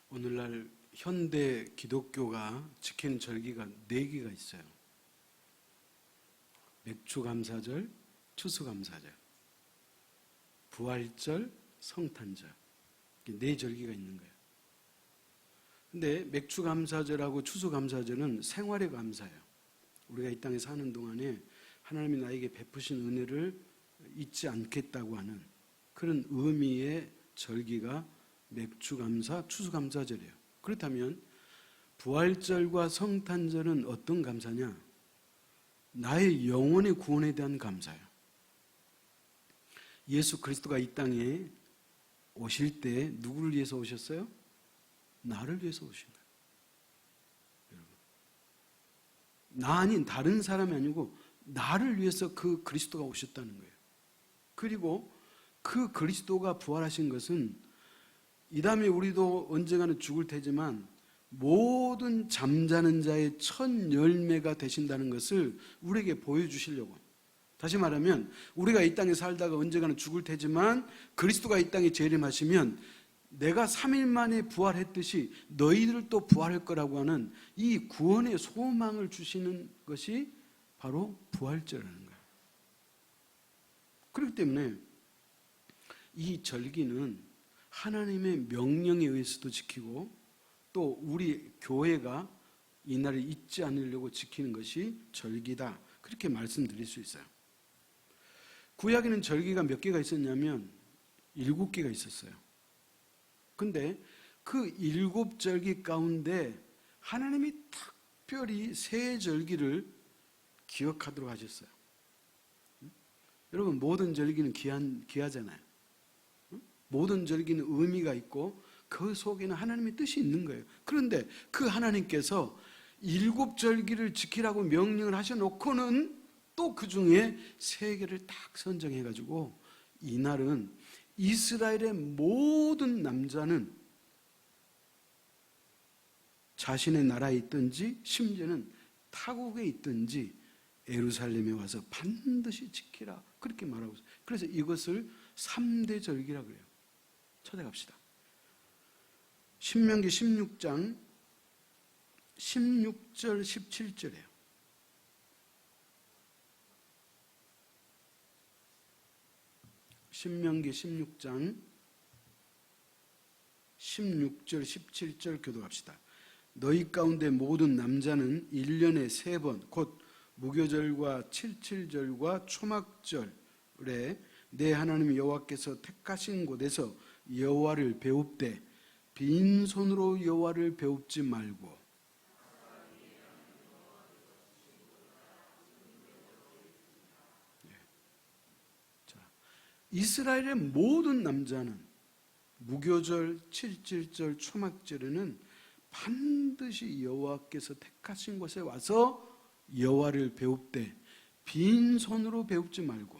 오늘날 현대 기독교가 지키는 절기가 4개가 있어요. 맥주감사절, 추수감사절, 부활절, 성탄절. 4절기가 있는 거예요. 근데 맥주감사절하고 추수감사절은 생활의 감사예요. 우리가 이 땅에 사는 동안에 하나님이 나에게 베푸신 은혜를 잊지 않겠다고 하는 그런 의미의 절기가 맥주감사, 추수감사절이에요. 그렇다면 부활절과 성탄절은 어떤 감사냐? 나의 영혼의 구원에 대한 감사예요. 예수 그리스도가 이 땅에 오실 때 누구를 위해서 오셨어요? 나를 위해서 오신 거예요. 여러분, 나 아닌 다른 사람이 아니고 나를 위해서 그 그리스도가 오셨다는 거예요. 그리고 그 그리스도가 부활하신 것은 이 다음에 우리도 언젠가는 죽을 테지만 모든 잠자는 자의 첫 열매가 되신다는 것을 우리에게 보여주시려고. 다시 말하면 우리가 이 땅에 살다가 언젠가는 죽을 테지만 그리스도가 이 땅에 재림하시면 내가 3일 만에 부활했듯이 너희들도 부활할 거라고 하는 이 구원의 소망을 주시는 것이 바로 부활절이라는 거예요. 그렇기 때문에 이 절기는 하나님의 명령에 의해서도 지키고 또 우리 교회가 이 날을 잊지 않으려고 지키는 것이 절기다. 그렇게 말씀드릴 수 있어요. 구약에는 절기가 몇 개가 있었냐면 7개가 있었어요. 근데 그 7절기 가운데 하나님이 특별히 3절기를 기억하도록 하셨어요. 여러분, 모든 절기는 귀하잖아요. 모든 절기는 의미가 있고 그 속에는 하나님의 뜻이 있는 거예요. 그런데 그 하나님께서 7절기를 지키라고 명령을 하셔놓고는 또 그 중에 3개를 딱 선정해가지고 이날은 이스라엘의 모든 남자는 자신의 나라에 있든지 심지어는 타국에 있든지 예루살렘에 와서 반드시 지키라. 그렇게 말하고 있어요. 그래서 이것을 3대 절기라고 그래요. 찾아갑시다. 신명기 16장 16절 17절이에요. 신명기 16장 16절 17절 교독합시다. 너희 가운데 모든 남자는 1년에 3번 곧 무교절과 칠칠절과 초막절에 내 하나님 여호와께서 택하신 곳에서 여호와를 배웁되 빈손으로 여호와를 배웁지 말고. 이스라엘의 모든 남자는 무교절, 칠칠절, 초막절에는 반드시 여호와께서 택하신 곳에 와서 여호와를 배웁되 빈손으로 배웁지 말고,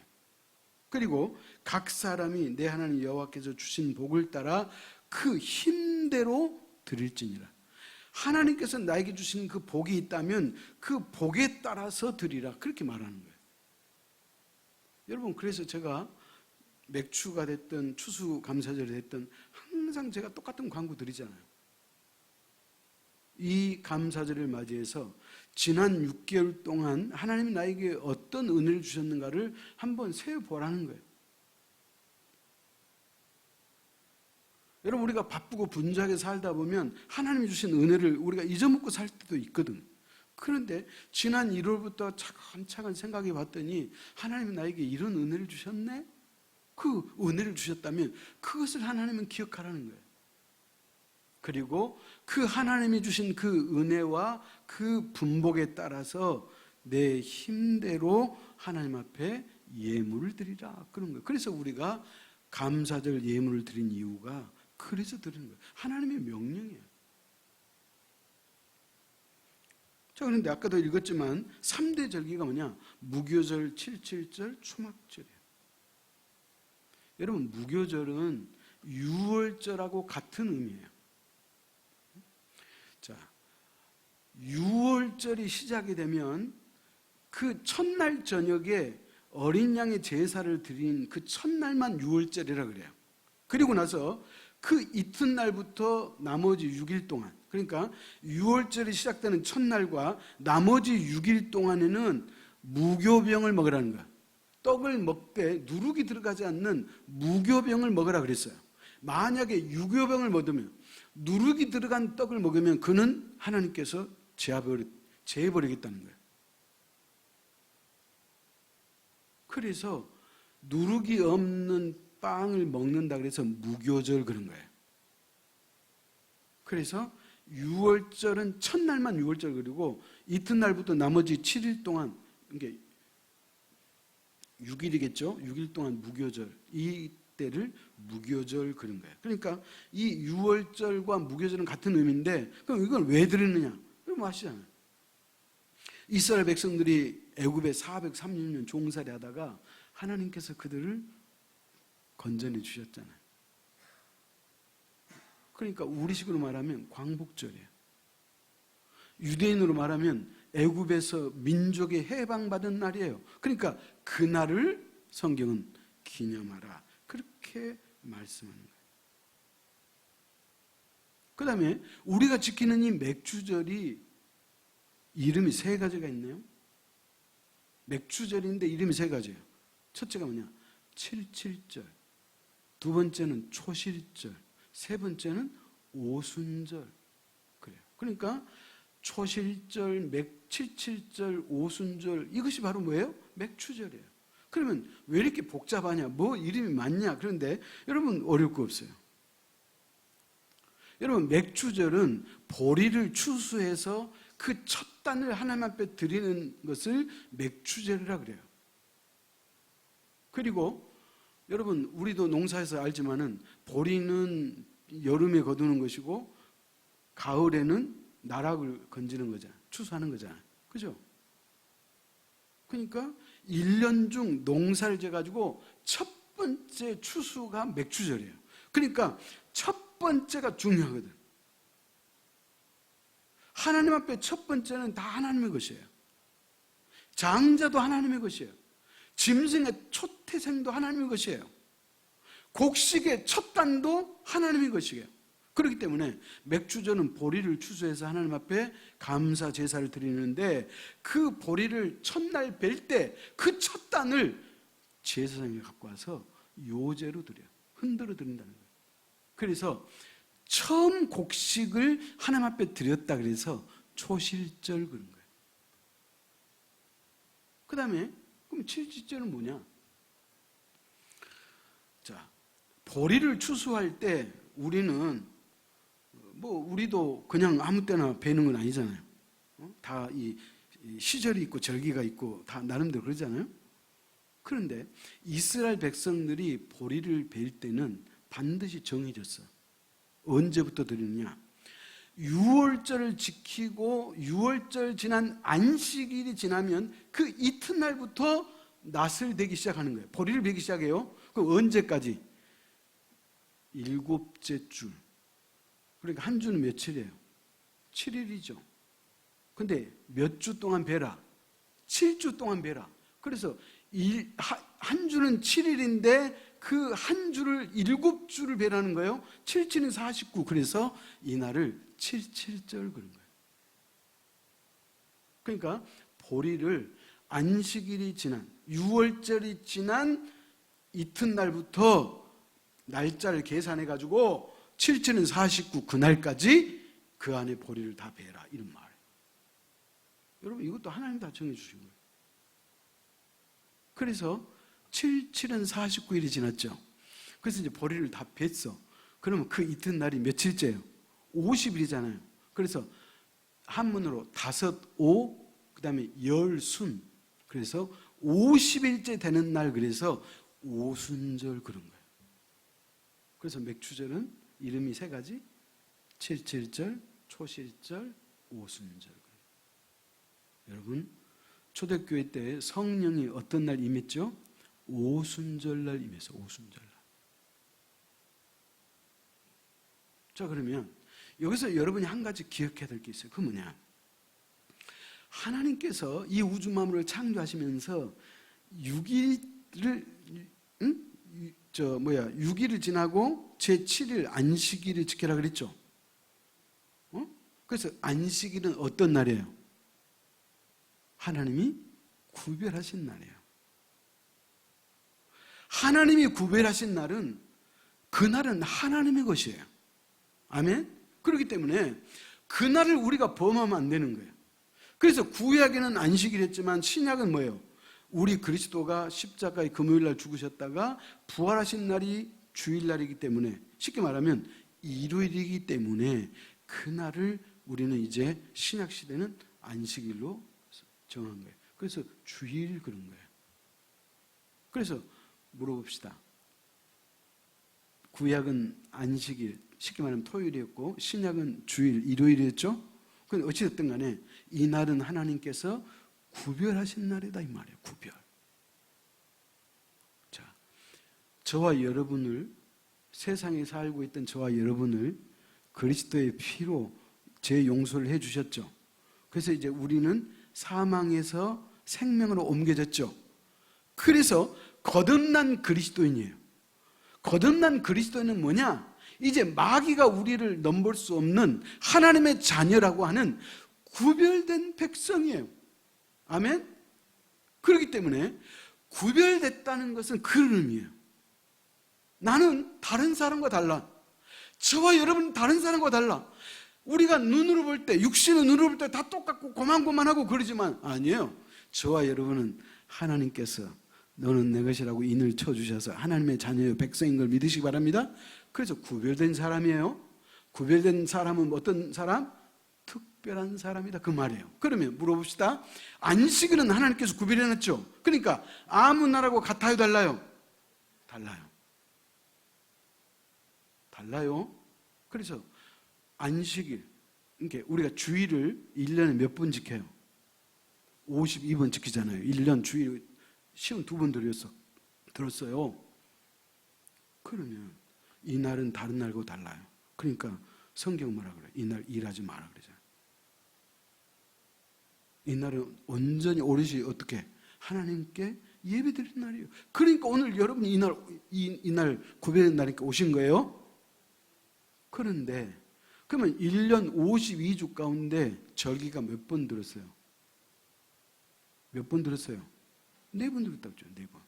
그리고 각 사람이 내 하나님 여호와께서 주신 복을 따라 그 힘대로 드릴지니라. 하나님께서 나에게 주신 그 복이 있다면 그 복에 따라서 드리라. 그렇게 말하는 거예요. 여러분, 그래서 제가 맥주가 됐든 추수감사절이 됐든 항상 제가 똑같은 광고 드리잖아요. 이 감사절을 맞이해서 지난 6개월 동안 하나님이 나에게 어떤 은혜를 주셨는가를 한번 세어보라는 거예요. 여러분, 우리가 바쁘고 분주하게 살다 보면 하나님이 주신 은혜를 우리가 잊어먹고 살 때도 있거든. 그런데 지난 1월부터 차근차근 생각해 봤더니 하나님이 나에게 이런 은혜를 주셨네? 그 은혜를 주셨다면 그것을 하나님은 기억하라는 거예요. 그리고 그 하나님이 주신 그 은혜와 그 분복에 따라서 내 힘대로 하나님 앞에 예물을 드리라. 그런 거예요. 그래서 우리가 감사절 예물을 드린 이유가 그래서 드리는 거예요. 하나님의 명령이에요. 자, 그런데 아까도 읽었지만 3대 절기가 뭐냐? 무교절, 칠칠절, 초막절이에요. 여러분, 무교절은 유월절하고 같은 의미예요. 자, 유월절이 시작이 되면 그 첫날 저녁에 어린 양의 제사를 드린 그 첫날만 유월절이라 그래요. 그리고 나서 그 이튿날부터 나머지 6일 동안, 그러니까 6월절이 시작되는 첫날과 나머지 6일 동안에는 무교병을 먹으라는 거야. 떡을 먹되 누룩이 들어가지 않는 무교병을 먹으라 그랬어요. 만약에 유교병을 먹으면, 누룩이 들어간 떡을 먹으면 그는 하나님께서 제해버리겠다는 거예요. 그래서 누룩이 없는 빵을 먹는다 그래서 무교절 그런 거예요. 그래서 6월절은 첫날만 6월절 그리고 이튿날부터 나머지 7일 동안, 이게 6일이겠죠? 6일 동안 무교절, 이 때를 무교절 그런 거예요. 그러니까 이 6월절과 무교절은 같은 의미인데 그럼 이걸 왜 드리느냐? 그럼 아시잖아요. 이스라엘 백성들이 애굽에 430년 종살이 하다가 하나님께서 그들을 건져내 주셨잖아요. 그러니까 우리식으로 말하면 광복절이에요. 유대인으로 말하면 애굽에서 민족이 해방받은 날이에요. 그러니까 그 날을 성경은 기념하라, 그렇게 말씀하는 거예요. 그 다음에 우리가 지키는 이 맥주절이 이름이 세 가지가 있네요. 맥주절인데 이름이 세 가지예요. 첫째가 뭐냐? 77절, 두 번째는 초실절, 세 번째는 오순절. 그래요. 그러니까 초실절, 77절, 오순절, 이것이 바로 뭐예요? 맥주절이에요. 그러면 왜 이렇게 복잡하냐? 뭐 이름이 많냐? 그런데 여러분 어려울 거 없어요. 여러분 맥주절은 보리를 추수해서 그 첫 단을 하나님 앞에 드리는 것을 맥주절이라 그래요. 그리고 여러분 우리도 농사에서 알지만은 보리는 여름에 거두는 것이고 가을에는 나락을 건지는 거잖아요. 추수하는 거잖아요. 그죠? 그러니까 1년 중 농사를 지어가지고 첫 번째 추수가 맥주절이에요. 그러니까 첫 번째가 중요하거든. 하나님 앞에 첫 번째는 다 하나님의 것이에요. 장자도 하나님의 것이에요. 짐승의 초태생도 하나님의 것이에요. 곡식의 첫 단도 하나님의 것이에요. 그렇기 때문에 맥주절은 보리를 추수해서 하나님 앞에 감사 제사를 드리는데 그 보리를 첫날 벨 때 그 첫 단을 제사장이 갖고 와서 요제로 드려요. 흔들어 드린다는 거예요. 그래서 처음 곡식을 하나님 앞에 드렸다 그래서 초실절 그런 거예요. 그 다음에 그럼 77절은 뭐냐? 자, 보리를 추수할 때 우리는 우리도 그냥 아무 때나 베는 건 아니잖아요. 다 이 시절이 있고 절기가 있고 다 나름대로 그러잖아요. 그런데 이스라엘 백성들이 보리를 벨 때는 반드시 정해졌어. 언제부터 드리느냐? 6월절을 지키고 6월절 지난 안식일이 지나면 그 이튿날부터 낫을 베기 시작하는 거예요. 보리를 베기 시작해요. 그럼 언제까지? 7째 주. 그러니까 한 주는 며칠이에요? 7일이죠. 근데 몇 주 동안 베라? 7주 동안 베라. 그래서 한 주는 7일인데 그 한 주를 7주를 베라는 거예요. 7, 7은 49. 그래서 이날을 77절 그런 거예요. 그러니까 보리를 안식일이 지난 6월절이 지난 이튿날부터 날짜를 계산해 가지고 7, 7은 49 그날까지 그 안에 보리를 다 베라 이런 말이에요. 여러분 이것도 하나님 다 정해 주신 거예요. 그래서 7, 7은 49일이 지났죠. 그래서 이제 보리를 다 뱄어. 그러면 그 이튿날이 며칠째예요? 50일이잖아요. 그래서 한문으로 5, 5, 그 다음에 열순. 그래서 50일째 되는 날 그래서 오순절 그런 거예요. 그래서 맥주절은 이름이 세 가지. 77절, 초실절, 오순절. 여러분 초대교회 때 성령이 어떤 날 임했죠? 오순절날 임해서 오순절날. 자 그러면 여기서 여러분이 한 가지 기억해야 될 게 있어요. 그 뭐냐? 하나님께서 이 우주 만물을 창조하시면서 6일을 6일을 지나고 제7일 안식일을 지켜라 그랬죠. 그래서 안식일은 어떤 날이에요? 하나님이 구별하신 날이에요. 하나님이 구별하신 날은 그날은 하나님의 것이에요. 아멘? 그렇기 때문에 그날을 우리가 범하면 안 되는 거예요. 그래서 구약에는 안식일 했지만 신약은 뭐예요? 우리 그리스도가 십자가의 금요일날 죽으셨다가 부활하신 날이 주일날이기 때문에, 쉽게 말하면 일요일이기 때문에 그날을 우리는 이제 신약시대는 안식일로 정한 거예요. 그래서 주일 그런 거예요. 그래서 물어봅시다. 구약은 안식일, 쉽게 말하면 토요일이었고 신약은 주일, 일요일이었죠. 그런데 어찌됐든 간에 이 날은 하나님께서 구별하신 날이다 이 말이에요. 구별. 자, 저와 여러분을, 세상에 살고 있던 저와 여러분을 그리스도의 피로 재용서를 해주셨죠. 그래서 이제 우리는 사망에서 생명으로 옮겨졌죠. 그래서 거듭난 그리스도인이에요. 거듭난 그리스도인은 뭐냐? 이제 마귀가 우리를 넘볼 수 없는 하나님의 자녀라고 하는 구별된 백성이에요. 아멘? 그렇기 때문에 구별됐다는 것은 그런 의미예요. 나는 다른 사람과 달라. 저와 여러분은 다른 사람과 달라. 우리가 눈으로 볼 때, 육신의 눈으로 볼 때 다 똑같고 고만고만하고 그러지만 아니에요. 저와 여러분은 하나님께서 너는 내 것이라고 인을 쳐주셔서 하나님의 자녀의 백성인 걸 믿으시기 바랍니다. 그래서 구별된 사람이에요. 구별된 사람은 어떤 사람? 특별한 사람이다 그 말이에요. 그러면 물어봅시다. 안식일은 하나님께서 구별해놨죠. 그러니까 아무 날하고 같아요, 달라요? 달라요. 달라요. 그래서 안식일, 그러니까 우리가 주일을 1년에 몇 번 지켜요? 52번 지키잖아요. 1년 주일 시험 2번 들었어요. 그러면 이 날은 다른 날과 달라요. 그러니까 성경 뭐라 그래요? 이 날 일하지 마라 그러잖아요. 이 날은 온전히 오롯이 어떻게? 하나님께 예배 드리는 날이에요. 그러니까 오늘 여러분이 이 날 구별된 날이니까 오신 거예요. 그런데 그러면 1년 52주 가운데 절기가 몇 번 들었어요? 몇 번 들었어요? 4번 들었다고 했죠. 4번.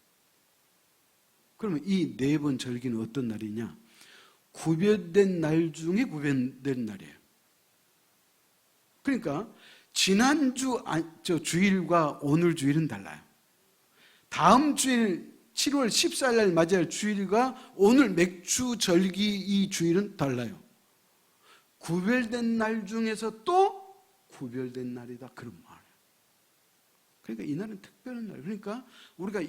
그러면 이 4번 절기는 어떤 날이냐? 구별된 날 중에 구별된 날이에요. 그러니까 지난주 주일과 오늘 주일은 달라요. 다음 주일 7월 14일 날 맞이할 주일과 오늘 맥주 절기 이 주일은 달라요. 구별된 날 중에서 또 구별된 날이다 그런 말이에요. 그러니까 이 날은 특별한 날. 그러니까 우리가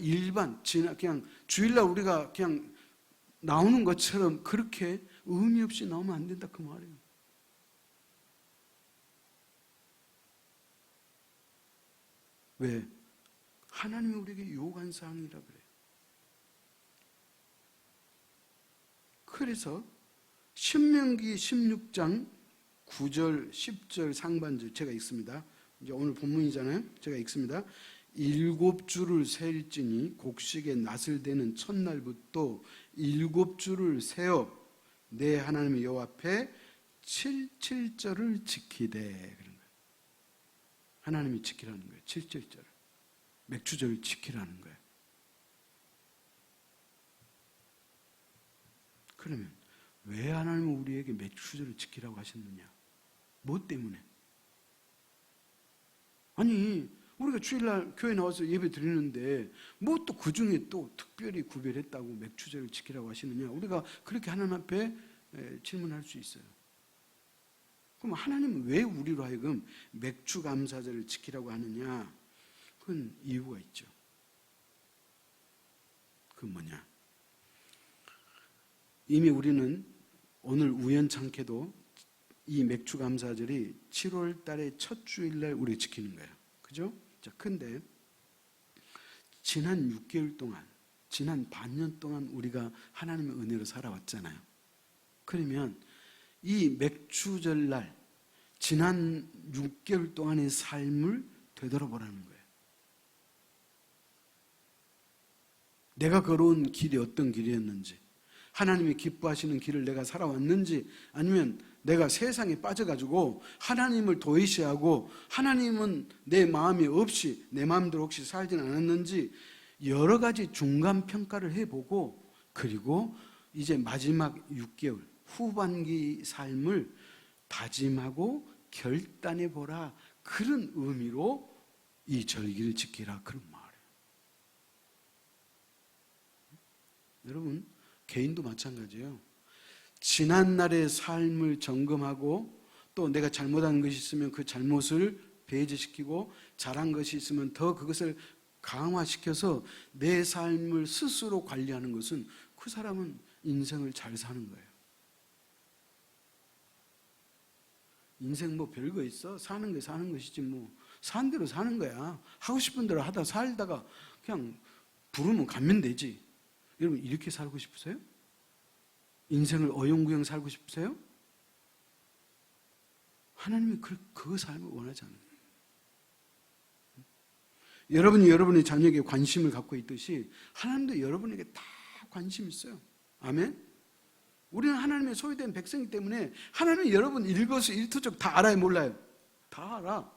그냥 주일날 우리가 그냥 나오는 것처럼 그렇게 의미 없이 나오면 안 된다 그 말이에요. 왜? 하나님이 우리에게 요구한 사항이라 그래요. 그래서 신명기 16장 9절, 10절 상반절 제가 읽습니다. 이제 오늘 본문이잖아요. 제가 읽습니다. 7주를 셀지니 곡식의 낫을 대는 첫날부터 7주를 세어 내 하나님의 여호와 앞에 7절을 지키되 그런 거예요. 하나님이 지키라는 거예요. 7절을. 맥주절을 지키라는 거예요. 그러면 왜 하나님은 우리에게 맥주절을 지키라고 하셨느냐? 뭐 때문에? 아니 우리가 주일날 교회 나와서 예배 드리는데 뭐 또 그 중에 또 특별히 구별했다고 맥주절을 지키라고 하시느냐? 우리가 그렇게 하나님 앞에 질문할 수 있어요. 그럼 하나님은 왜 우리로 하여금 맥주 감사절을 지키라고 하느냐? 그건 이유가 있죠. 그건 뭐냐? 이미 우리는 오늘 우연찮게도 이 맥주 감사절이 7월 달의 첫 주일날 우리 지키는 거예요. 그죠? 자, 근데 지난 6개월 동안, 지난 반년 동안 우리가 하나님의 은혜로 살아왔잖아요. 그러면 이 맥주절날, 지난 6개월 동안의 삶을 되돌아보라는 거예요. 내가 걸어온 길이 어떤 길이었는지, 하나님이 기뻐하시는 길을 내가 살아왔는지, 아니면 내가 세상에 빠져가지고 하나님을 도외시하고 하나님은 내 마음이 없이 내 마음대로 혹시 살진 않았는지 여러 가지 중간 평가를 해보고, 그리고 이제 마지막 6개월 후반기 삶을 다짐하고 결단해 보라, 그런 의미로 이 절기를 지키라, 그런 말이에요. 여러분, 개인도 마찬가지예요. 지난날의 삶을 점검하고, 또 내가 잘못한 것이 있으면 그 잘못을 배제시키고, 잘한 것이 있으면 더 그것을 강화시켜서 내 삶을 스스로 관리하는 것은, 그 사람은 인생을 잘 사는 거예요. 인생 뭐 별거 있어? 사는 게 사는 것이지 뭐. 사는 대로 사는 거야. 하고 싶은 대로 하다 살다가 그냥 부르면 가면 되지. 여러분, 이렇게 살고 싶으세요? 인생을 어영부영 살고 싶으세요? 하나님이 그 삶을 원하지 않아요. 여러분이 여러분의 자녀에게 관심을 갖고 있듯이 하나님도 여러분에게 다 관심 있어요. 아멘? 우리는 하나님의 소유된 백성이기 때문에 하나님은 여러분 일거수일투족 다 알아요, 몰라요? 다 알아.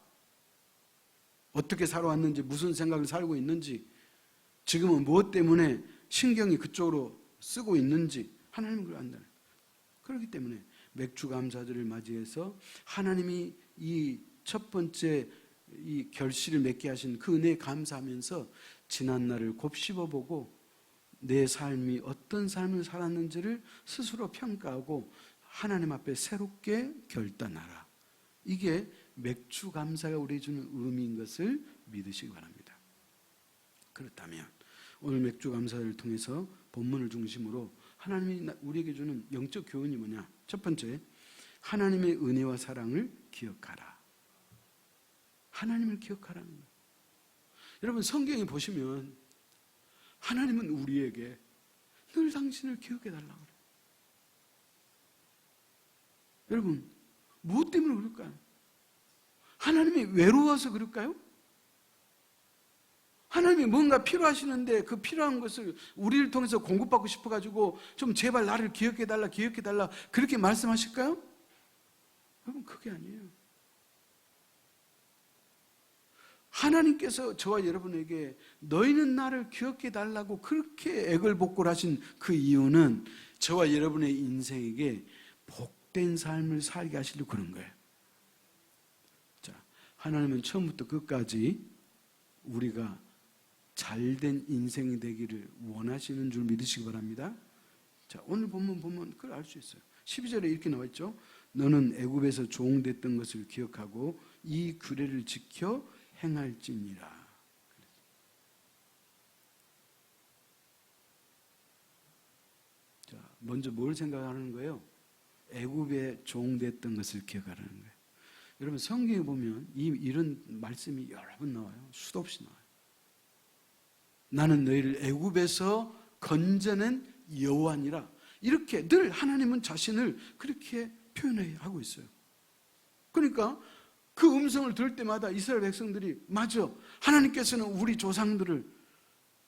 어떻게 살아왔는지, 무슨 생각을 살고 있는지, 지금은 무엇 때문에 신경이 그쪽으로 쓰고 있는지 하나님은 그걸 안다. 그렇기 때문에 맥주 감사절을 맞이해서 하나님이 이 첫 번째 이 결실을 맺게 하신 그 은혜에 감사하면서 지난 날을 곱씹어보고 내 삶이 어떤 삶을 살았는지를 스스로 평가하고 하나님 앞에 새롭게 결단하라. 이게 맥주 감사가 우리에게 주는 의미인 것을 믿으시기 바랍니다. 그렇다면 오늘 맥주 감사를 통해서 본문을 중심으로 하나님이 우리에게 주는 영적 교훈이 뭐냐? 첫 번째, 하나님의 은혜와 사랑을 기억하라. 하나님을 기억하라는 거예요. 여러분, 성경에 보시면 하나님은 우리에게 늘 당신을 기억해 달라고 그래요. 여러분, 무엇 때문에 그럴까요? 하나님이 외로워서 그럴까요? 하나님이 뭔가 필요하시는데 그 필요한 것을 우리를 통해서 공급받고 싶어가지고 좀 제발 나를 기억해달라, 기억해달라, 그렇게 말씀하실까요? 여러분, 그게 아니에요. 하나님께서 저와 여러분에게 너희는 나를 기억해달라고 그렇게 애걸복걸 하신 그 이유는 저와 여러분의 인생에게 복된 삶을 살게 하시려고 그런 거예요. 자, 하나님은 처음부터 끝까지 우리가 잘된 인생이 되기를 원하시는 줄 믿으시기 바랍니다. 자, 오늘 본문 보면 그걸 알 수 있어요. 12절에 이렇게 나와 있죠. 너는 애굽에서 종됐던 것을 기억하고 이 규례를 지켜 행할지니라. 자, 먼저 뭘 생각하는 거예요? 애굽에 종됐던 것을 기억하라는 거예요. 여러분, 성경에 보면 이런 말씀이 여러 번 나와요. 수도 없이 나와요. 나는 너희를 애굽에서 건져낸 여호와니라. 이렇게 늘 하나님은 자신을 그렇게 표현하고 있어요. 그러니까 그 음성을 들을 때마다 이스라엘 백성들이, 맞아, 하나님께서는 우리 조상들을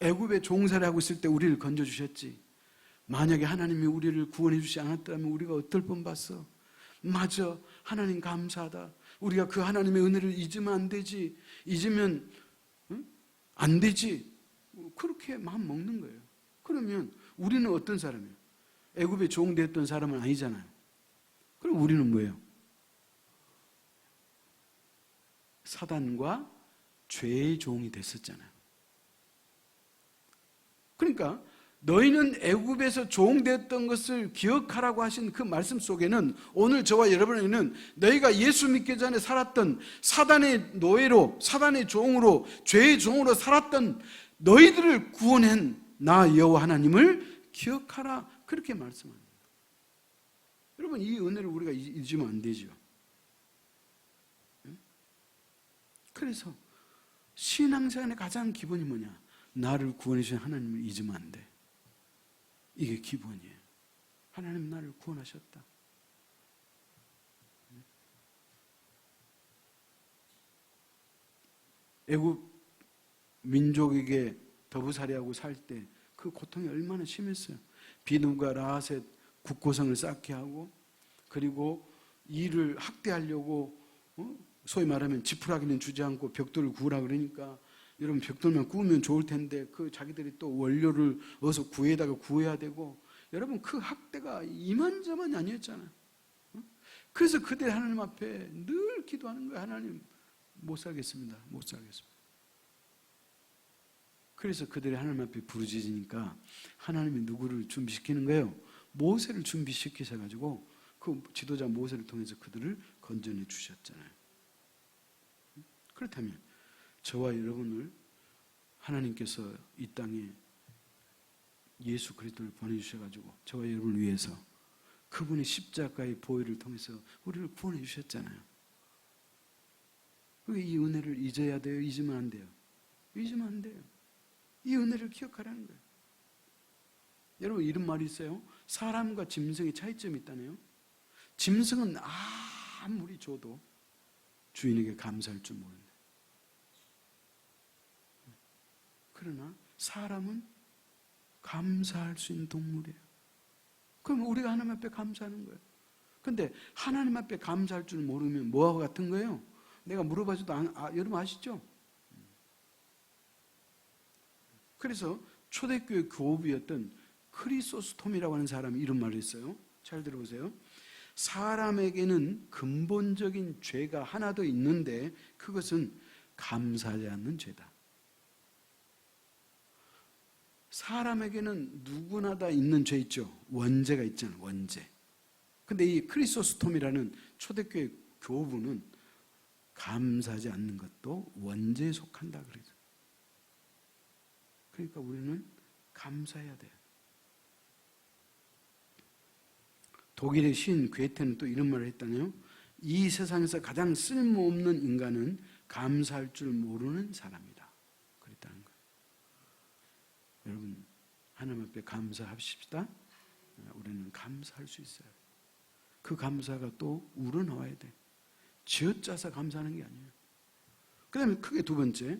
애굽에 종살이하고 있을 때 우리를 건져주셨지. 만약에 하나님이 우리를 구원해 주지 않았다면 우리가 어떨 뻔봤어. 맞아, 하나님 감사하다. 우리가 그 하나님의 은혜를 잊으면 안 되지. 잊으면 안 되지. 그렇게 마음 먹는 거예요. 그러면 우리는 어떤 사람이에요? 애굽에 종되었던 사람은 아니잖아요. 그럼 우리는 뭐예요? 사단과 죄의 종이 됐었잖아요. 그러니까 너희는 애굽에서 종됐던 것을 기억하라고 하신 그 말씀 속에는 오늘 저와 여러분에게는 너희가 예수 믿기 전에 살았던 사단의 노예로, 사단의 종으로, 죄의 종으로 살았던 너희들을 구원한 나 여호와 하나님을 기억하라, 그렇게 말씀합니다. 여러분, 이 은혜를 우리가 잊으면 안 되죠. 그래서 신앙생활의 가장 기본이 뭐냐? 나를 구원해 주신 하나님을 잊으면 안 돼. 이게 기본이에요. 하나님 나를 구원하셨다. 애굽 민족에게 더부살이하고 살 때 그 고통이 얼마나 심했어요. 비누가 라셋 국고성을 쌓게 하고, 그리고 이를 학대하려고 소위 말하면 지푸라기는 주지 않고 벽돌을 구우라 그러니까, 여러분 벽돌만 구우면 좋을 텐데 그 자기들이 또 원료를 어디서 구해다가 구해야 되고, 여러분 그 학대가 이만저만이 아니었잖아요. 그래서 그들 하나님 앞에 늘 기도하는 거예요. 하나님 못 살겠습니다. 못 살겠습니다. 그래서 그들이 하나님 앞에 부르짖으니까 하나님이 누구를 준비시키는 거예요? 모세를 준비시키셔가지고 그 지도자 모세를 통해서 그들을 건져내 주셨잖아요. 그렇다면 저와 여러분을 하나님께서 이 땅에 예수 그리스도를 보내주셔가지고 저와 여러분을 위해서 그분의 십자가의 보혈을 통해서 우리를 구원해 주셨잖아요. 이 은혜를 잊어야 돼요? 잊으면 안 돼요? 잊으면 안 돼요. 이 은혜를 기억하라는 거예요. 여러분 이런 말이 있어요. 사람과 짐승의 차이점이 있다네요. 짐승은 아무리 줘도 주인에게 감사할 줄 모른다. 그러나 사람은 감사할 수 있는 동물이에요. 그럼 우리가 하나님 앞에 감사하는 거예요. 근데 하나님 앞에 감사할 줄 모르면 뭐하고 같은 거예요? 내가 물어봐줘도 여러분 아시죠? 그래서 초대교회 교부였던 크리소스톰이라고 하는 사람이 이런 말을 했어요. 잘 들어보세요. 사람에게는 근본적인 죄가 하나 더 있는데 그것은 감사하지 않는 죄다. 사람에게는 누구나 다 있는 죄 있죠. 원죄가 있잖아요. 원죄. 근데 이 크리소스톰이라는 초대교회 교부는 감사하지 않는 것도 원죄에 속한다 그러죠. 그러니까 우리는 감사해야 돼요. 독일의 시인 괴테는 또 이런 말을 했다네요. 이 세상에서 가장 쓸모없는 인간은 감사할 줄 모르는 사람이다. 그랬다는 거예요. 여러분 하나님 앞에 감사합시다. 우리는 감사할 수 있어요. 그 감사가 또 우러나와야 돼. 쥐어짜서 감사하는 게 아니에요. 그 다음에 크게 두 번째,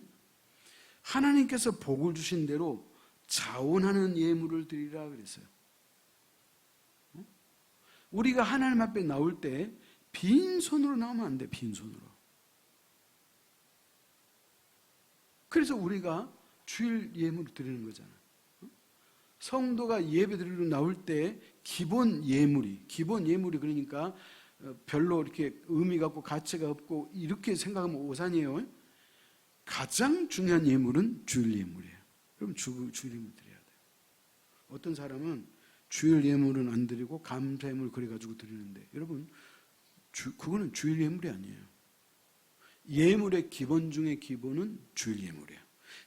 하나님께서 복을 주신 대로 자원하는 예물을 드리라 그랬어요. 우리가 하나님 앞에 나올 때 빈손으로 나오면 안 돼. 빈손으로. 그래서 우리가 주일 예물을 드리는 거잖아요. 성도가 예배 드리러 나올 때 기본 예물이 그러니까 별로 이렇게 의미가 없고 가치가 없고 이렇게 생각하면 오산이에요. 가장 중요한 예물은 주일 예물이에요. 그럼 주일 예물 드려야 돼요. 어떤 사람은 주일 예물은 안 드리고 감사 예물 그래가지고 드리는데, 여러분 그거는 주일 예물이 아니에요. 예물의 기본 중에 기본은 주일 예물이에요.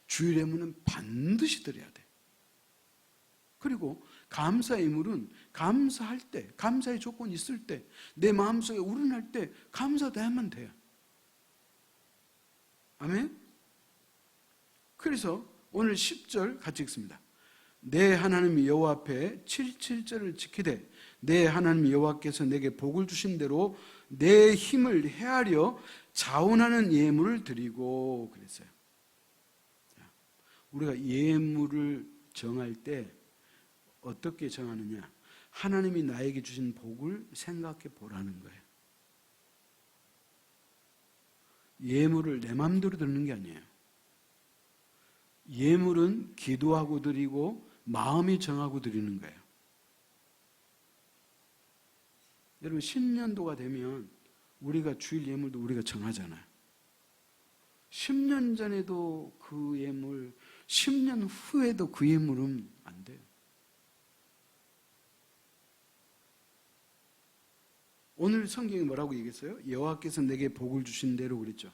주일 예물은 반드시 드려야 돼. 그리고 감사 예물은 감사할 때, 감사의 조건이 있을 때, 내 마음속에 우러날 때 감사도 하면 돼요. 아멘? 그래서 오늘 10절 같이 읽습니다. 내 하나님 여호와 앞에 7절을 지키되 내 하나님 여호와께서 내게 복을 주신 대로 내 힘을 헤아려 자원하는 예물을 드리고 그랬어요. 우리가 예물을 정할 때 어떻게 정하느냐? 하나님이 나에게 주신 복을 생각해 보라는 거예요. 예물을 내 마음대로 드리는 게 아니에요. 예물은 기도하고 드리고 마음이 정하고 드리는 거예요. 여러분 신년도가 되면 우리가 주일 예물도 우리가 정하잖아요. 10년 전에도 그 예물, 10년 후에도 그 예물은 안 돼요. 오늘 성경이 뭐라고 얘기했어요? 여호와께서 내게 복을 주신 대로 그랬죠.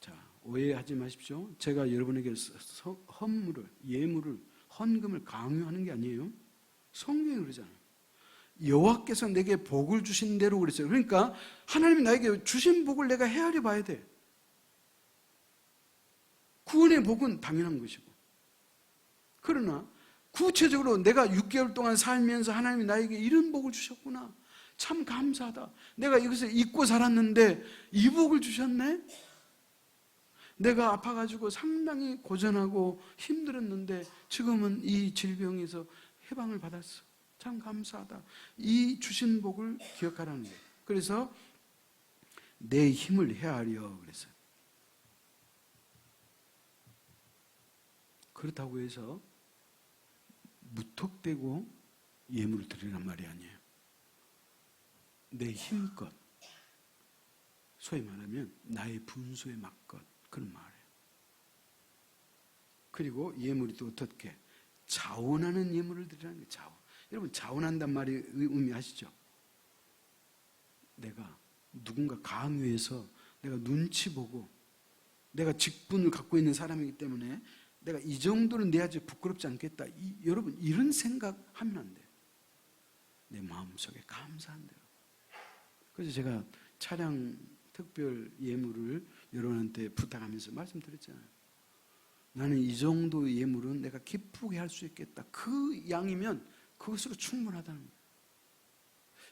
자, 오해하지 마십시오. 제가 여러분에게 예물을, 헌금을 강요하는 게 아니에요. 성경이 그러잖아요. 여호와께서 내게 복을 주신 대로 그랬어요. 그러니까 하나님이 나에게 주신 복을 내가 헤아려 봐야 돼. 구원의 복은 당연한 것이고, 그러나 구체적으로 내가 6개월 동안 살면서 하나님이 나에게 이런 복을 주셨구나, 참 감사하다, 내가 이것을 잊고 살았는데 이 복을 주셨네, 내가 아파가지고 상당히 고전하고 힘들었는데 지금은 이 질병에서 해방을 받았어. 참 감사하다. 이 주신 복을 기억하라는 거예요. 그래서 내 힘을 헤아려 그랬어요. 그렇다고 해서 무턱대고 예물을 드리란 말이 아니에요. 내 힘껏, 소위 말하면 나의 분수에 맞껏, 그런 말이에요. 그리고 예물이 또 어떻게? 자원하는 예물을 드리라는 거예요. 자원. 여러분, 자원한단 말이 의미 아시죠? 내가 누군가 강요해서 내가 눈치 보고 내가 직분을 갖고 있는 사람이기 때문에 내가 이 정도는 내야지 부끄럽지 않겠다. 여러분, 이런 생각하면 안 돼요. 내 마음속에 감사한 대로. 그래서 제가 차량 특별 예물을 여러분한테 부탁하면서 말씀드렸잖아요. 나는 이 정도 예물은 내가 기쁘게 할 수 있겠다. 그 양이면 그것으로 충분하다는 거예요.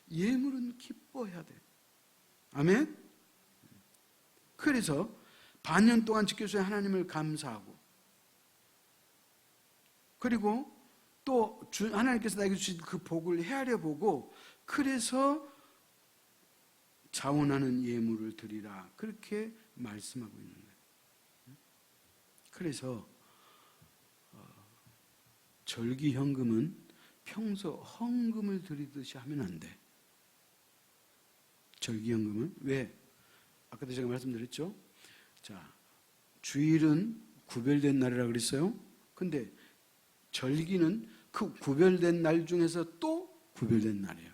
예물은 기뻐해야 돼. 아멘? 그래서 반년 동안 지켜주신 하나님을 감사하고, 그리고 또 하나님께서 나에게 주신 그 복을 헤아려 보고, 그래서 자원하는 예물을 드리라, 그렇게 말씀하고 있는 거예요. 그래서 절기현금은 평소 헌금을 드리듯이 하면 안 돼. 절기현금은 왜? 아까도 제가 말씀드렸죠. 자, 주일은 구별된 날이라 그랬어요. 근데 절기는 그 구별된 날 중에서 또 구별된 날이에요.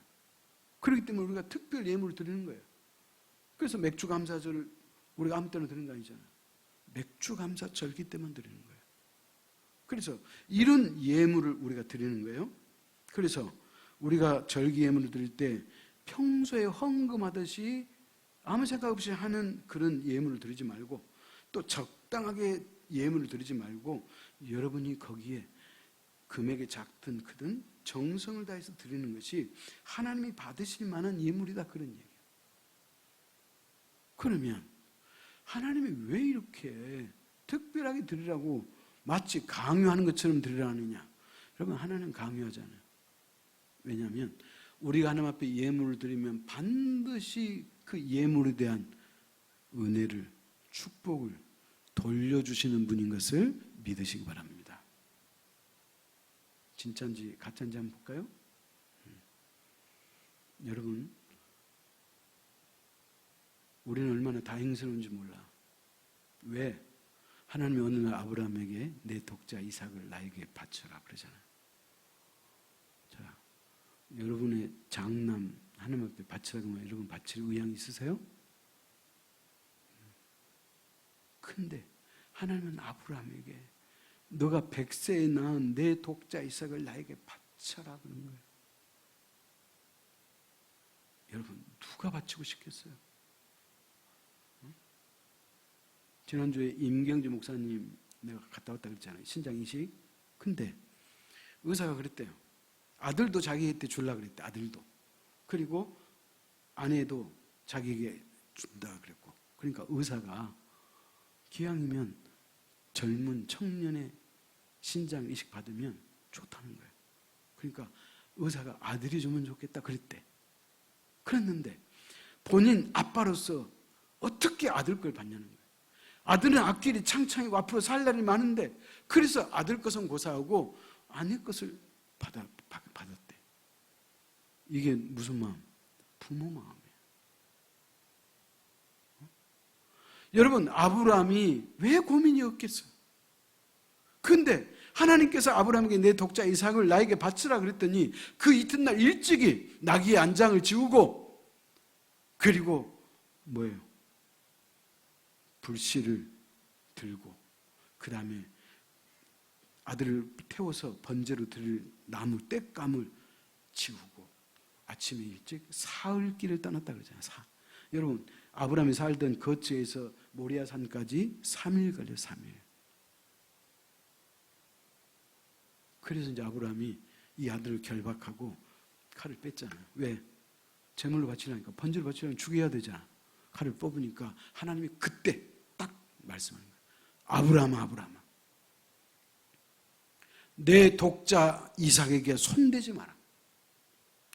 그렇기 때문에 우리가 특별 예물을 드리는 거예요. 그래서 맥주 감사절을 우리가 아무 때나 드리는 거 아니잖아요. 맥주 감사절기 때만 드리는 거예요. 그래서 이런 예물을 우리가 드리는 거예요. 그래서 우리가 절기 예물을 드릴 때 평소에 헌금하듯이 아무 생각 없이 하는 그런 예물을 드리지 말고, 또 적당하게 예물을 드리지 말고, 여러분이 거기에 금액이 작든 크든 정성을 다해서 드리는 것이 하나님이 받으실 만한 예물이다, 그런 얘기예요. 그러면 하나님이 왜 이렇게 특별하게 드리라고 마치 강요하는 것처럼 드리라느냐? 여러분, 하나님은 강요하잖아요. 왜냐하면 우리가 하나님 앞에 예물을 드리면 반드시 그 예물에 대한 은혜를, 축복을 돌려주시는 분인 것을 믿으시기 바랍니다. 진짜인지 가짜인지 한번 볼까요? 여러분, 우리는 얼마나 다행스러운지 몰라. 왜? 하나님이 어느 날 아브라함에게 내 독자 이삭을 나에게 바쳐라 그러잖아요. 자, 여러분의 장남 하나님 앞에 바치라고 하면 여러분 바칠 의향이 있으세요? 근데 하나님은 아브라함에게 너가 100세에 낳은 내 독자 이삭을 나에게 바쳐라 그런 거예요. 여러분, 누가 바치고 싶겠어요? 지난주에 임경주 목사님 내가 갔다 왔다 그랬잖아요. 신장 이식. 근데 의사가 그랬대요. 아들도 자기한테 주려고 그랬대. 아들도. 그리고 아내도 자기에게 준다 그랬고. 그러니까 의사가 기왕이면 젊은 청년의 신장 이식 받으면 좋다는 거예요. 그러니까 의사가 아들이 주면 좋겠다 그랬대. 그랬는데 본인 아빠로서 어떻게 아들 걸 받냐는 거예요. 아들은 앞길이 창창이고 앞으로 살 날이 많은데, 그래서 아들 것은 고사하고 아내 것을 받았대. 이게 무슨 마음? 부모 마음이에요. 여러분, 아브라함이 왜 고민이 없겠어요? 근데 하나님께서 아브라함에게 내 독자 이삭을 나에게 바치라 그랬더니 그 이튿날 일찍이 나귀의 안장을 지우고, 그리고 뭐예요? 불씨를 들고, 그 다음에 아들을 태워서 번제로 드릴 나무 땔감을 지우고 아침에 일찍 사흘길을 떠났다 그러잖아요. 여러분, 아브라함이 살던 거처에서 모리아산까지 3일 걸려. 3일. 그래서 이제 아브라함이 이 아들을 결박하고 칼을 뺐잖아요. 왜? 제물로 바치려니까, 번제로 바치려면 죽여야 되잖아. 칼을 뽑으니까 하나님이 그때 딱 말씀하는 거예요. 아브라함아, 내 독자 이삭에게 손대지 마라.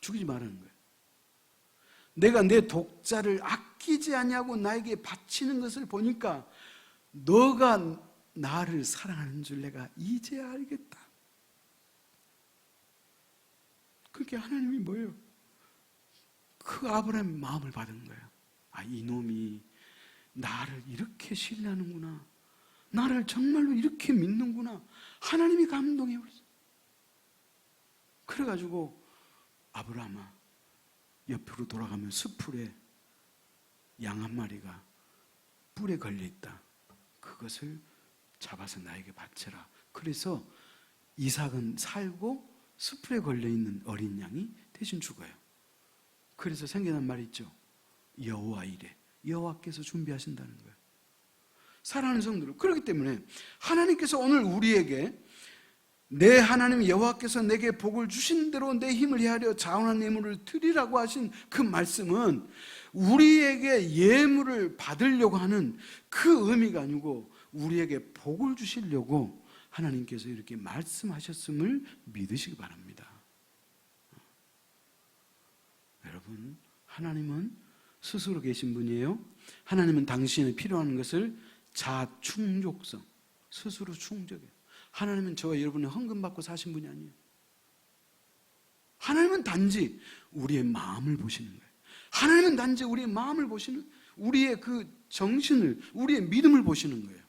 죽이지 말라는 거예요. 내가 내 독자를 아끼지 아니하고 나에게 바치는 것을 보니까 너가 나를 사랑하는 줄 내가 이제야 알겠다. 그렇게 하나님이 뭐예요? 그 아브라함의 마음을 받은 거예요. 아, 이놈이 나를 이렇게 신뢰하는구나. 나를 정말로 이렇게 믿는구나. 하나님이 감동해 버렸어요. 그래가지고 아브라함아, 옆으로 돌아가면 숯불에 양 한 마리가 뿔에 걸려있다. 그것을 잡아서 나에게 바쳐라. 그래서 이삭은 살고 숯불에 걸려있는 어린 양이 대신 죽어요. 그래서 생겨난 말이 있죠. 여호와 이레. 여호와께서 준비하신다는 거예요. 사랑하는 성도들, 그렇기 때문에 하나님께서 오늘 우리에게 내 하나님 여호와께서 내게 복을 주신 대로 내 힘을 헤아려 자원한 예물을 드리라고 하신 그 말씀은 우리에게 예물을 받으려고 하는 그 의미가 아니고 우리에게 복을 주시려고 하나님께서 이렇게 말씀하셨음을 믿으시기 바랍니다. 여러분, 하나님은 스스로 계신 분이에요. 하나님은 당신이 필요한 것을 자충족성, 스스로 충족해요. 하나님은 저와 여러분의 헌금 받고 사신 분이 아니에요. 하나님은 단지 우리의 마음을 보시는 거예요. 하나님은 단지 우리의 마음을 보시는, 우리의 그 정신을, 우리의 믿음을 보시는 거예요.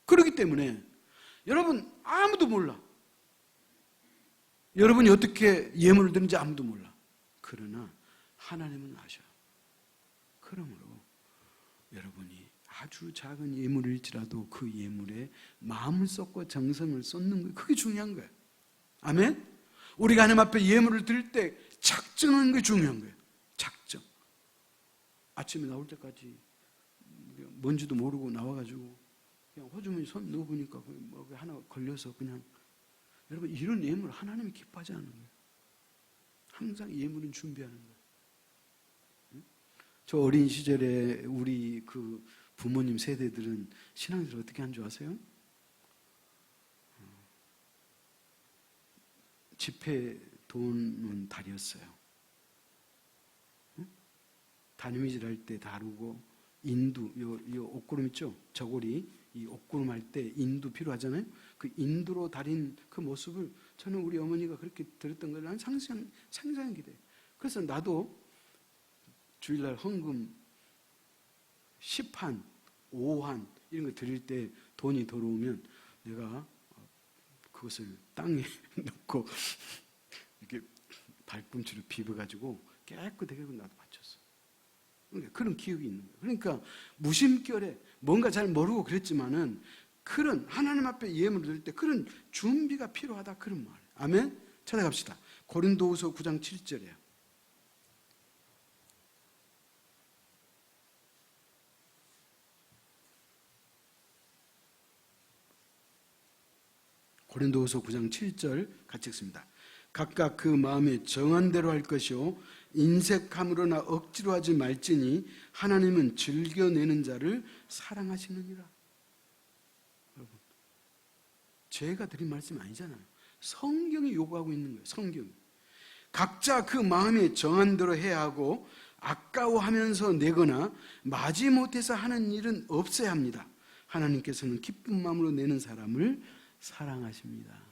그렇기 때문에 여러분 아무도 몰라. 여러분이 어떻게 예물을 드는지 아무도 몰라. 그러나 하나님은 아셔요. 그러므로 여러분이 아주 작은 예물일지라도 그 예물에 마음을 쏟고 정성을 쏟는 거예요. 그게 중요한 거예요. 아멘? 우리가 하나님 앞에 예물을 드릴 때 작정하는 게 중요한 거예요. 작정. 아침에 나올 때까지 뭔지도 모르고 나와가지고 그냥 호주머니 손 넣어보니까 뭐 하나 걸려서 그냥, 여러분 이런 예물 하나님이 기뻐하지 않는 거예요. 항상 예물은 준비하는 거예요. 저 어린 시절에 우리 그 부모님 세대들은 신앙생활 어떻게 한 줄 아세요? 집회 돈은 다렸어요. 다니미질 할 때 다루고, 인두, 요 옷구름 있죠? 저고리, 이 옷구름 할 때 인두 필요하잖아요? 그 인두로 다린 그 모습을 저는 우리 어머니가 그렇게 들었던 걸 난 상상하게 돼요. 그래서 나도 주일날 헌금 10한, 5한 이런 거 드릴 때 돈이 들어오면 내가 그것을 땅에 넣고 이렇게 발꿈치로 비벼가지고 깨끗하게 나도 바쳤어. 그러니까 그런 기억이 있는 거예요. 그러니까 무심결에 뭔가 잘 모르고 그랬지만은 그런 하나님 앞에 예물을 드릴 때 그런 준비가 필요하다, 그런 말. 아멘? 찾아갑시다. 고린도후서 9장 7절이에요. 고린도후서 9장 7절 같이 읽습니다. 각각 그 마음에 정한 대로 할 것이요 인색함으로나 억지로 하지 말지니 하나님은 즐겨내는 자를 사랑하시느니라. 여러분, 제가 드린 말씀 아니잖아요. 성경이 요구하고 있는 거예요. 성경이. 각자 그 마음에 정한 대로 해야 하고 아까워하면서 내거나 마지못해서 하는 일은 없어야 합니다. 하나님께서는 기쁜 마음으로 내는 사람을 사랑하십니다.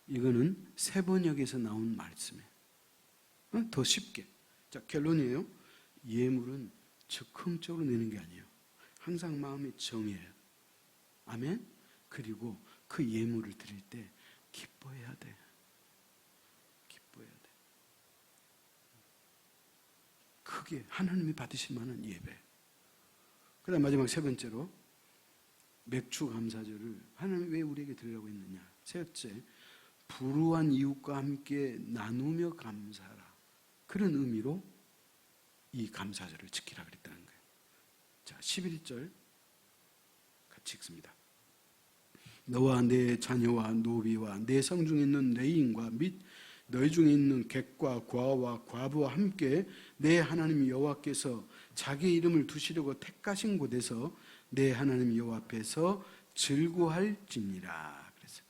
이거는 세번역에서 나온 말씀이에요. 더 쉽게. 자, 결론이에요. 예물은 즉흥적으로 내는 게 아니에요. 항상 마음에 정해요. 아멘? 그리고 그 예물을 드릴 때 기뻐해야 돼. 기뻐해야 돼. 크게 하나님이 받으실 만한 예배. 그 다음 마지막 세 번째로 맥주 감사절을 하나님이 왜 우리에게 드리라고 했느냐. 셋째, 불우한 이웃과 함께 나누며 감사하라. 그런 의미로 이 감사절을 지키라 그랬다는 거예요. 자, 11절 같이 읽습니다. 너와 내 자녀와 노비와 내 성중에 있는 레인과 및 너희 중에 있는 객과 과와 과부와 함께 내 하나님 여호와께서 자기 이름을 두시려고 택하신 곳에서 내 하나님 여호와 앞에서 즐거할지니라 그랬어요.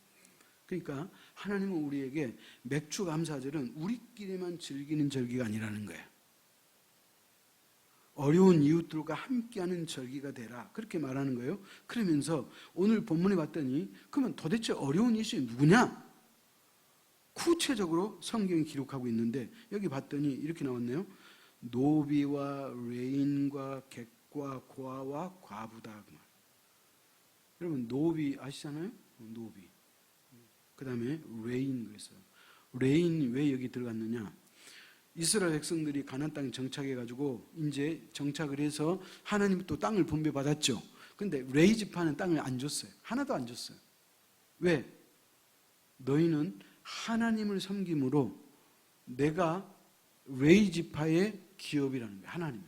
그러니까 하나님은 우리에게 맥주 감사절은 우리끼리만 즐기는 절기가 아니라는 거예요. 어려운 이웃들과 함께하는 절기가 되라 그렇게 말하는 거예요. 그러면서 오늘 본문에 봤더니 그러면 도대체 어려운 이웃이 누구냐? 구체적으로 성경이 기록하고 있는데 여기 봤더니 이렇게 나왔네요. 노비와 레인과 객과 고아와 과부다. 여러분 노비 아시잖아요? 노비. 그 다음에 레인 그랬어요. 레인이 왜 여기 들어갔느냐? 이스라엘 백성들이 가나안 땅에 정착해가지고 이제 정착을 해서 하나님 또 땅을 분배받았죠. 근데 레이 지파는 땅을 안 줬어요. 하나도 안 줬어요. 왜? 너희는 하나님을 섬김으로 내가 레이 지파의 기업이라는 거예요. 하나님이.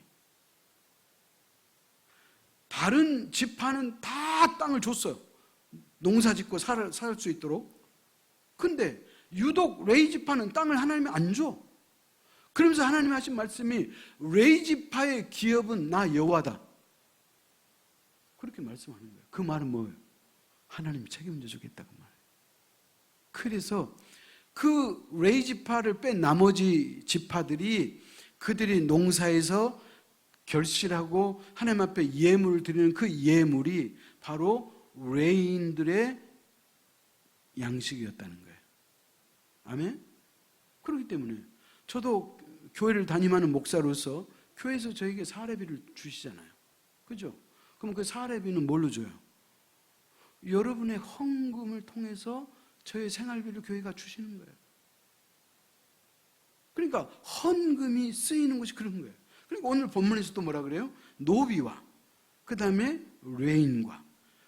다른 지파는 다 땅을 줬어요. 농사 짓고 살 수 있도록. 근데 유독 레이 지파는 땅을 하나님이 안 줘. 그러면서 하나님이 하신 말씀이 레이 지파의 기업은 나 여호와다. 그렇게 말씀하는 거예요. 그 말은 뭐예요? 하나님이 책임져 주겠다 그 말. 그래서 그 레이 지파를 뺀 나머지 지파들이 그들이 농사에서 결실하고 하나님 앞에 예물을 드리는 그 예물이 바로 레인들의 양식이었다는 거예요. 아멘? 그렇기 때문에 저도 교회를 담임하는 목사로서 교회에서 저에게 사례비를 주시잖아요. 그죠? 그럼 그 사례비는 뭘로 줘요? 여러분의 헌금을 통해서 저의 생활비를 교회가 주시는 거예요. 그러니까 헌금이 쓰이는 것이 그런 거예요. 그러니까 오늘 본문에서 또 뭐라 그래요? 노비와 그 다음에 레인과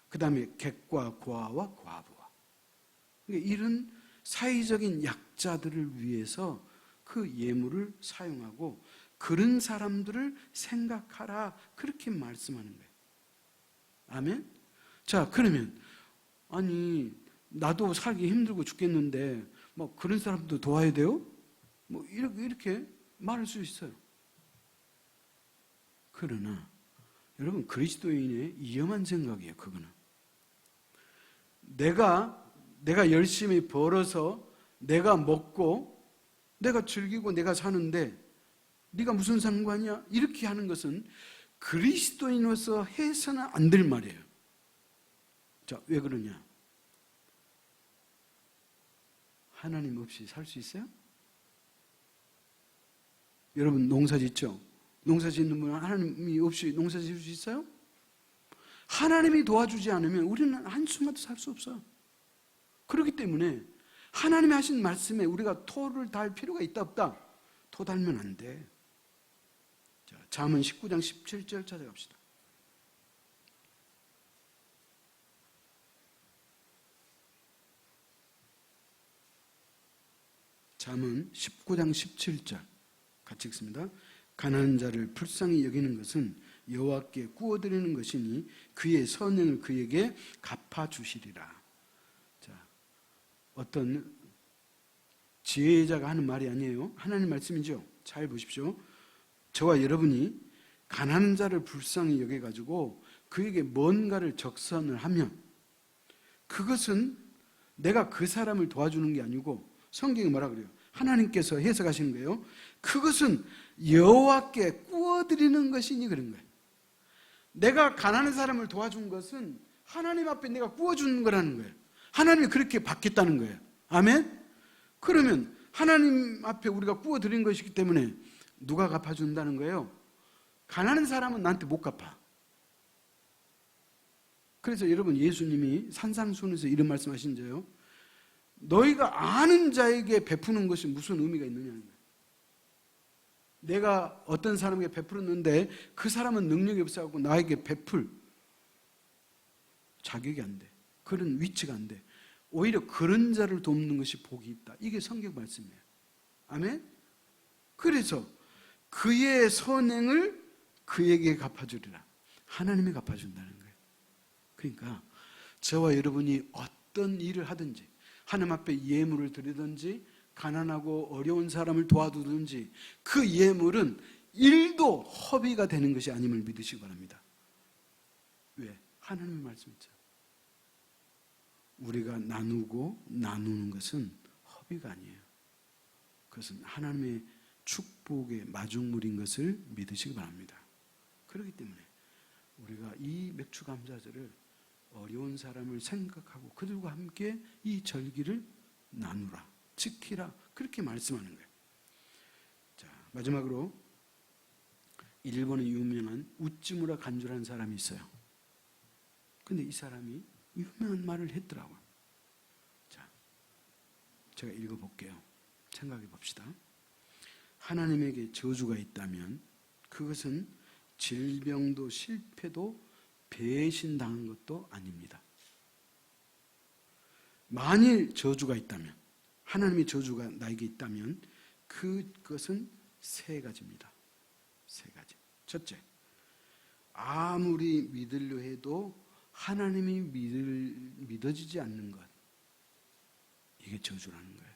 그 다음에 객과 고아와 과부와 그러니까 이런 사회적인 약자들을 위해서 그 예물을 사용하고 그런 사람들을 생각하라 그렇게 말씀하는 거예요. 아멘? 자 그러면 아니 나도 살기 힘들고 죽겠는데 뭐 그런 사람도 도와야 돼요? 뭐 이렇게 말할 수 있어요. 그러나 여러분 그리스도인의 위험한 생각이에요. 그거는 내가 열심히 벌어서 내가 먹고 내가 즐기고 내가 사는데 네가 무슨 상관이야? 이렇게 하는 것은 그리스도인으로서 해서는 안 될 말이에요. 자, 왜 그러냐? 하나님 없이 살 수 있어요? 여러분 농사 짓죠? 농사 짓는 분은 하나님이 없이 농사 지을 수 있어요? 하나님이 도와주지 않으면 우리는 한순간도 살 수 없어요. 그렇기 때문에 하나님이 하신 말씀에 우리가 토를 달 필요가 있다 없다? 토 달면 안 돼. 자, 잠언 19장 17절 찾아갑시다. 잠언 19장 17절 같이 읽습니다. 가난한 자를 불쌍히 여기는 것은 여호와께 구워드리는 것이니 그의 선행을 그에게 갚아주시리라. 자, 어떤 지혜자가 하는 말이 아니에요. 하나님 말씀이죠. 잘 보십시오. 저와 여러분이 가난한 자를 불쌍히 여겨가지고 그에게 뭔가를 적선을 하면 그것은 내가 그 사람을 도와주는 게 아니고 성경이 뭐라 그래요? 하나님께서 해석하시는 거예요. 그것은 여호와께 구워드리는 것이니 그런 거예요. 내가 가난한 사람을 도와준 것은 하나님 앞에 내가 구워주는 거라는 거예요. 하나님이 그렇게 받겠다는 거예요. 아멘? 그러면 하나님 앞에 우리가 구워드린 것이기 때문에 누가 갚아준다는 거예요? 가난한 사람은 나한테 못 갚아. 그래서 여러분 예수님이 산상수훈에서 이런 말씀하신대요. 너희가 아는 자에게 베푸는 것이 무슨 의미가 있느냐는 거예요. 내가 어떤 사람에게 베풀었는데 그 사람은 능력이 없어갖고 나에게 베풀 자격이 안 돼. 그런 위치가 안 돼. 오히려 그런 자를 돕는 것이 복이 있다. 이게 성경 말씀이에요. 아멘? 그래서 그의 선행을 그에게 갚아주리라. 하나님이 갚아준다는 거예요. 그러니까 저와 여러분이 어떤 일을 하든지 하나님 앞에 예물을 드리든지 가난하고 어려운 사람을 도와주든지 그 예물은 일도 허비가 되는 것이 아님을 믿으시기 바랍니다. 왜? 하나님의 말씀이죠. 우리가 나누고 나누는 것은 허비가 아니에요. 그것은 하나님의 축복의 마중물인 것을 믿으시기 바랍니다. 그렇기 때문에 우리가 이 맥주 감사절을 어려운 사람을 생각하고 그들과 함께 이 절기를 나누라, 지키라, 그렇게 말씀하는 거예요. 자, 마지막으로 일본의 유명한 우찌무라 간주라는 사람이 있어요. 근데 이 사람이 유명한 말을 했더라고요. 자, 제가 읽어볼게요. 생각해 봅시다. 하나님에게 저주가 있다면 그것은 질병도 실패도 배신당한 것도 아닙니다. 만일 저주가 있다면, 하나님의 저주가 나에게 있다면 그것은 세 가지입니다. 세 가지. 첫째, 아무리 믿으려 해도 하나님이 믿어지지 않는 것. 이게 저주라는 거예요.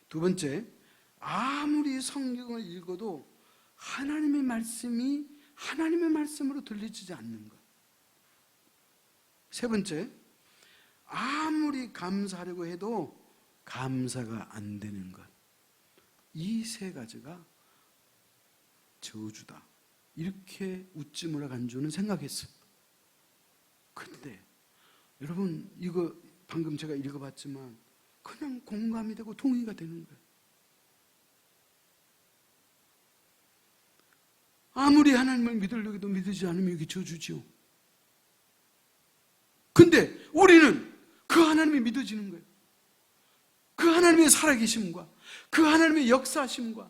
두 번째, 아무리 성경을 읽어도 하나님의 말씀이 하나님의 말씀으로 들리지 않는 것. 세 번째, 아무리 감사하려고 해도 감사가 안 되는 것. 이 세 가지가 저주다. 이렇게 우찌무라 간주는 생각했어요. 그런데 여러분, 이거 방금 제가 읽어봤지만 그냥 공감이 되고 동의가 되는 거예요. 아무리 하나님을 믿으려고 해도 믿지 않으면 이게 저주죠. 근데 우리는 그 하나님이 믿어지는 거예요. 그 하나님의 살아계심과 그 하나님의 역사하심과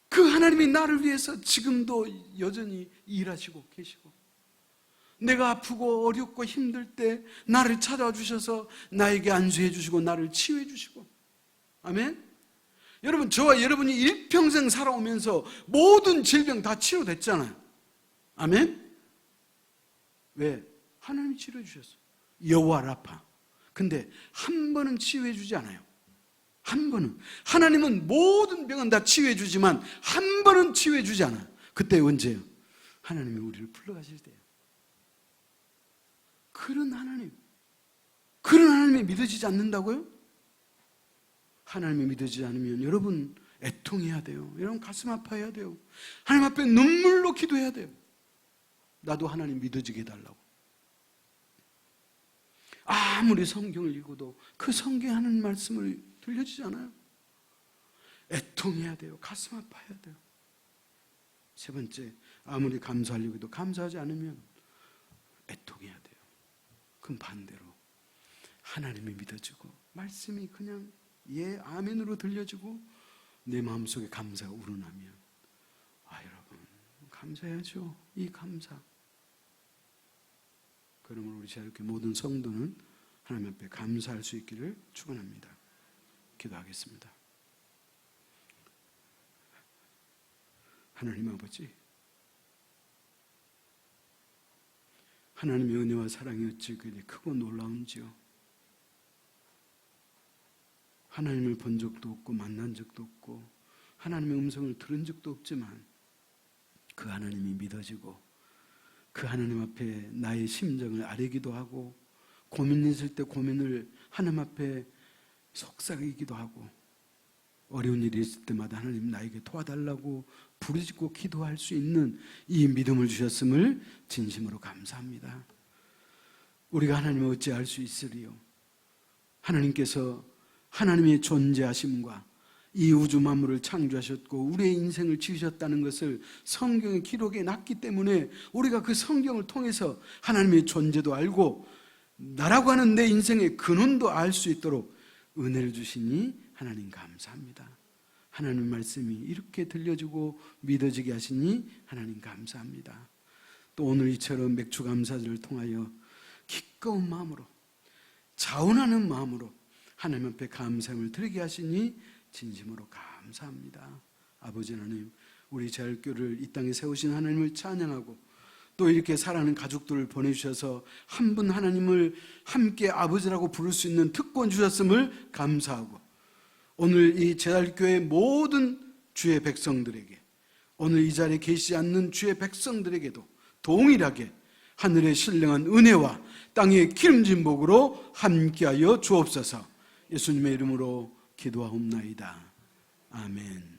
그 하나님이 나를 위해서 지금도 여전히 일하시고 계시고, 내가 아프고 어렵고 힘들 때 나를 찾아와 주셔서 나에게 안수해 주시고 나를 치유해 주시고. 아멘. 여러분, 저와 여러분이 일평생 살아오면서 모든 질병 다 치료됐잖아요. 아멘. 왜? 하나님이 치료해 주셨어요. 여호와 라파. 근데 한 번은 치유해 주지 않아요. 한 번은. 하나님은 모든 병은 다 치유해 주지만 한 번은 치유해 주지 않아요. 그때 언제요? 하나님이 우리를 불러가실 때예요. 그런 하나님이 믿어지지 않는다고요? 하나님이 믿어지지 않으면 여러분 애통해야 돼요. 여러분 가슴 아파해야 돼요. 하나님 앞에 눈물로 기도해야 돼요. 나도 하나님 믿어지게 해달라고. 아무리 성경을 읽어도 그 성경에 하는 말씀을 들려지지 않아요. 애통해야 돼요. 가슴 아파해야 돼요. 세 번째, 아무리 감사하려고 해도 감사하지 않으면 애통해야 돼요. 그럼 반대로 하나님이 믿어지고 말씀이 그냥 예, 아멘으로 들려지고 내 마음속에 감사가 우러나면, 아, 여러분 감사해야죠. 이 감사. 그러므로 우리 이렇게 모든 성도는 하나님 앞에 감사할 수 있기를 축원합니다. 기도하겠습니다. 하나님 아버지, 하나님의 은혜와 사랑이 어찌 그리 크고 놀라운지요. 하나님을 본 적도 없고 만난 적도 없고 하나님의 음성을 들은 적도 없지만 그 하나님이 믿어지고 그 하나님 앞에 나의 심정을 아뢰기도 하고, 고민 있을 때 고민을 하나님 앞에 속삭이기도 하고, 어려운 일이 있을 때마다 하나님 나에게 도와달라고 부르짖고 기도할 수 있는 이 믿음을 주셨음을 진심으로 감사합니다. 우리가 하나님을 어찌 알 수 있으리요? 하나님께서 하나님의 존재하심과 이 우주 만물을 창조하셨고 우리의 인생을 지으셨다는 것을 성경의 기록에 놨기 때문에 우리가 그 성경을 통해서 하나님의 존재도 알고 나라고 하는 내 인생의 근원도 알 수 있도록 은혜를 주시니 하나님 감사합니다. 하나님 말씀이 이렇게 들려지고 믿어지게 하시니 하나님 감사합니다. 또 오늘 이처럼 맥주 감사절을 통하여 기꺼운 마음으로, 자원하는 마음으로 하나님 앞에 감사함을 드리게 하시니 진심으로 감사합니다. 아버지 하나님, 우리 제할교를 이 땅에 세우신 하나님을 찬양하고 또 이렇게 사랑하는 가족들을 보내주셔서 한 분 하나님을 함께 아버지라고 부를 수 있는 특권 주셨음을 감사하고, 오늘 이 제할교의 모든 주의 백성들에게, 오늘 이 자리에 계시지 않는 주의 백성들에게도 동일하게 하늘의 신령한 은혜와 땅의 기름진 복으로 함께하여 주옵소서. 예수님의 이름으로 기도하옵나이다. 아멘.